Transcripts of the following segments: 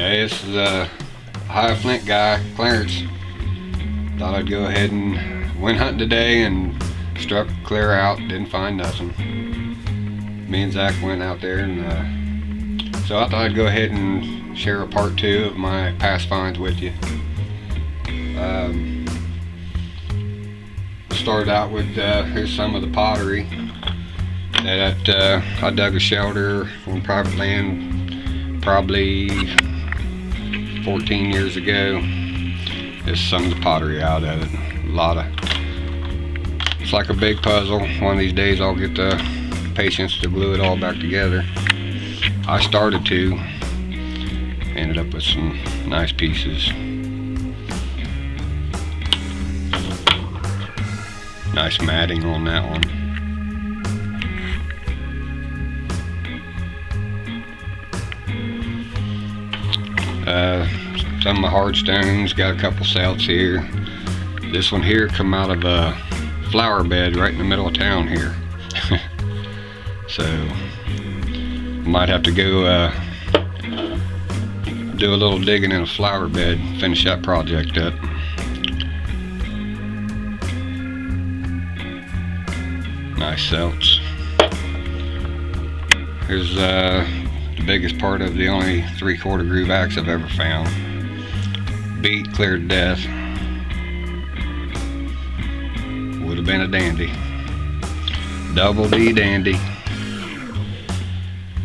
Hey, this is High Flint guy, Clarence. Thought I'd go ahead and went hunting today and struck clear out, didn't find nothing. Me and Zach went out there, and so I thought I'd go ahead and share a part 2 of my past finds with you. Started out with here's some of the pottery that I dug a shelter on private land probably 14 years ago. There's some of the pottery out of it. It's like a big puzzle. One of these days I'll get the patience to glue it all back together. I started to, ended up with some nice pieces. Nice matting on that one. Some of my hard stones, got a couple celts here. This one here come out of a flower bed right in the middle of town here. So might have to go do a little digging in a flower bed, finish that project up. Nice celts. Here's the biggest part of the only 3/4 groove axe I've ever found. Beat clear to death. Would have been a dandy. Double D dandy.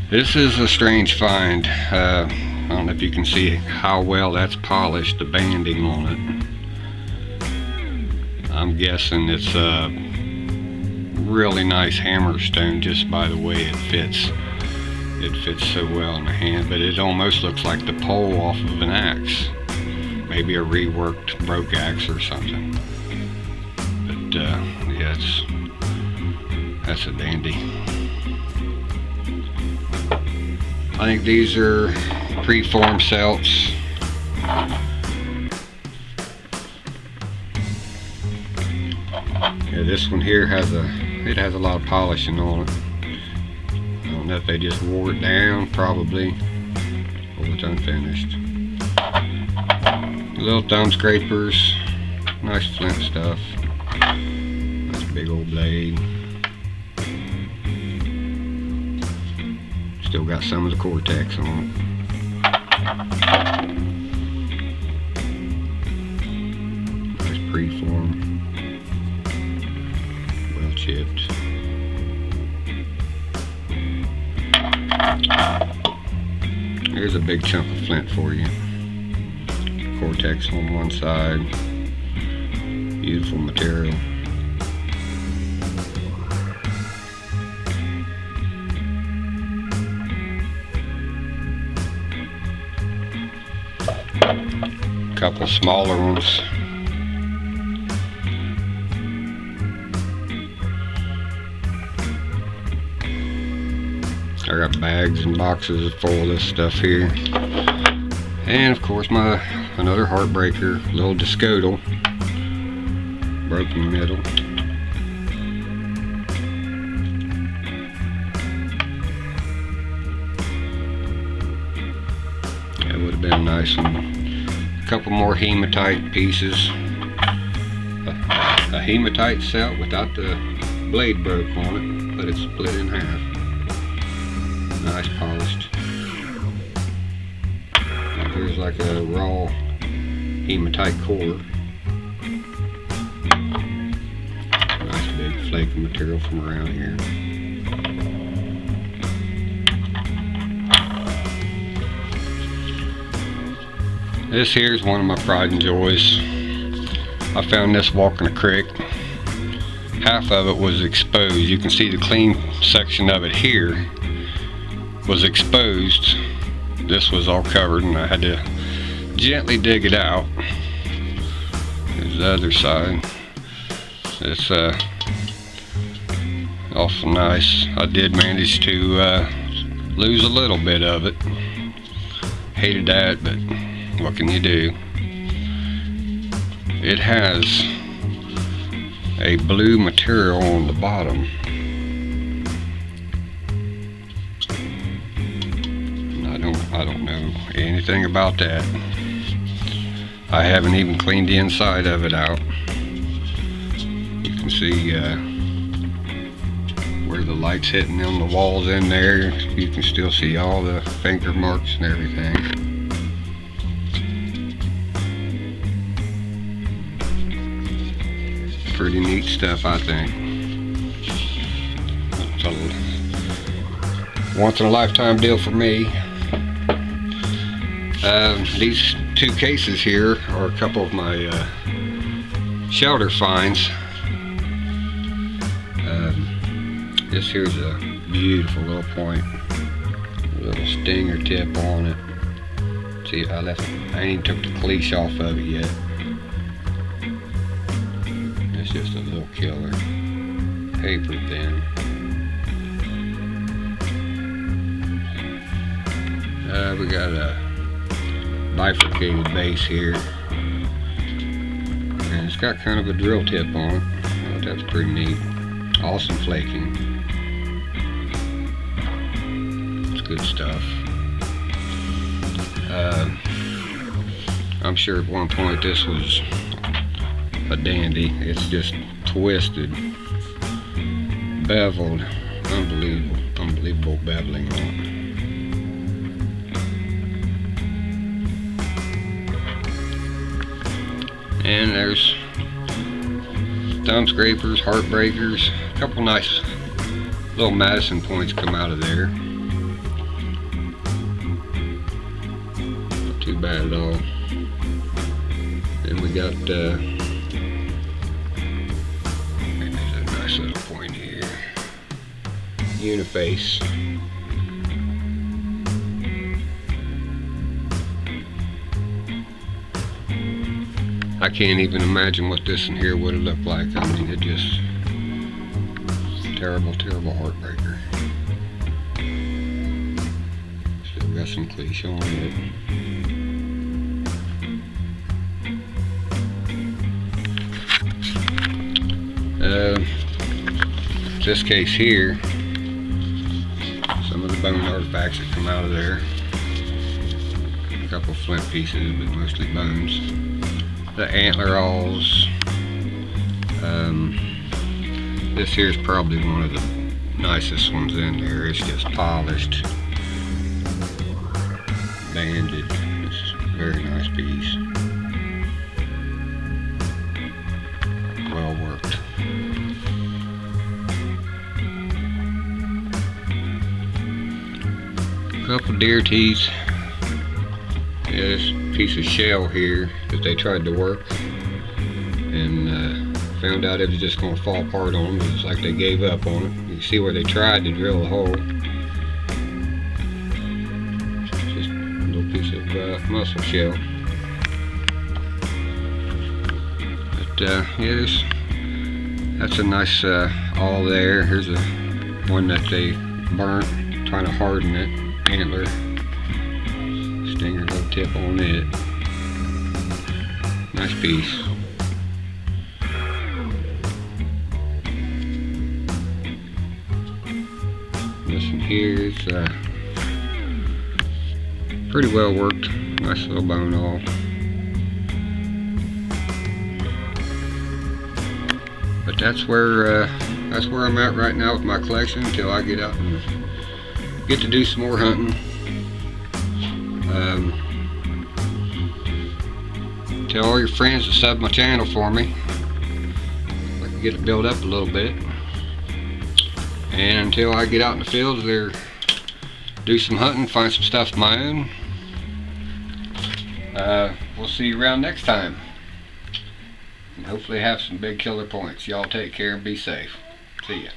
This is a strange find. I don't know if you can see how well that's polished, the banding on it. I'm guessing it's a really nice hammer stone just by the way it fits. It fits so well in the hand, but it almost looks like the pole off of an axe. Maybe a reworked broke axe or something. But yeah, that's a dandy. I think these are pre-formed celts. Yeah, this one here has a lot of polishing on it. I don't know if they just wore it down, probably, or it's unfinished. Little thumb scrapers, nice flint stuff. Nice big old blade. Still got some of the Cortex on it. Nice preform. Well chipped. Here's a big chunk of flint for you. Cortex on one side. Beautiful material. Couple smaller ones. I got bags and boxes full of this stuff here. And of course another heartbreaker, little discodal. Broken middle. That would have been a nice one. A couple more hematite pieces. A hematite celt without the blade broke on it, but it's split in half. Nice polished. Here's like a raw hematite core. Nice big flake of material from around here. This here is one of my pride and joys. I found this walking a creek. Half of it was exposed. You can see the clean section of it here was exposed. This was all covered and I had to gently dig it out. There's the other side. It's awful nice. I did manage to lose a little bit of it. Hated that, but what can you do? It has a blue material on the bottom. I I don't know anything about that. I haven't even cleaned the inside of it out. You can see where the light's hitting on the walls in there. You can still see all the finger marks and everything. Pretty neat stuff, I think. It's a once in a lifetime deal for me. These two cases here are a couple of my shelter finds. This here's a beautiful little point, little stinger tip on it. See, I ain't even took the cleach off of it yet. It's just a little killer, paper thin. We got a bifurcated base here, and it's got kind of a drill tip on it. I thought that's pretty neat. Awesome flaking. It's good stuff. I'm sure at one point this was a dandy. It's just twisted, beveled, unbelievable beveling on it. And there's thumb scrapers, heartbreakers, a couple nice little Madison points come out of there. Not too bad at all. Then we got there's a nice little point here. Uniface. I can't even imagine what this in here would have looked like. I mean, it just terrible, terrible heartbreaker. Still got some cliche on it. This case here, some of the bone artifacts that come out of there. A couple flint pieces, but mostly bones. The antler awls. This here's probably one of the nicest ones in there. It's just polished, banded. It's a very nice piece. Well worked. A couple deer teeth. Yeah, this piece of shell here that they tried to work and found out it was just going to fall apart on them. It's like they gave up on it. You can see where they tried to drill a hole. Just a little piece of mussel shell. But yeah, that's a nice awl there. Here's a one that they burnt trying to harden it. Antler. Stinger little tip on it. Nice piece. This one here is pretty well worked. Nice little bone awl. But that's where I'm at right now with my collection until I get out and get to do some more hunting. Tell all your friends to sub my channel for me. I can get it built up a little bit. And until I get out in the fields there, do some hunting, find some stuff of my own. We'll see you around next time. And hopefully have some big killer points. Y'all take care and be safe. See ya.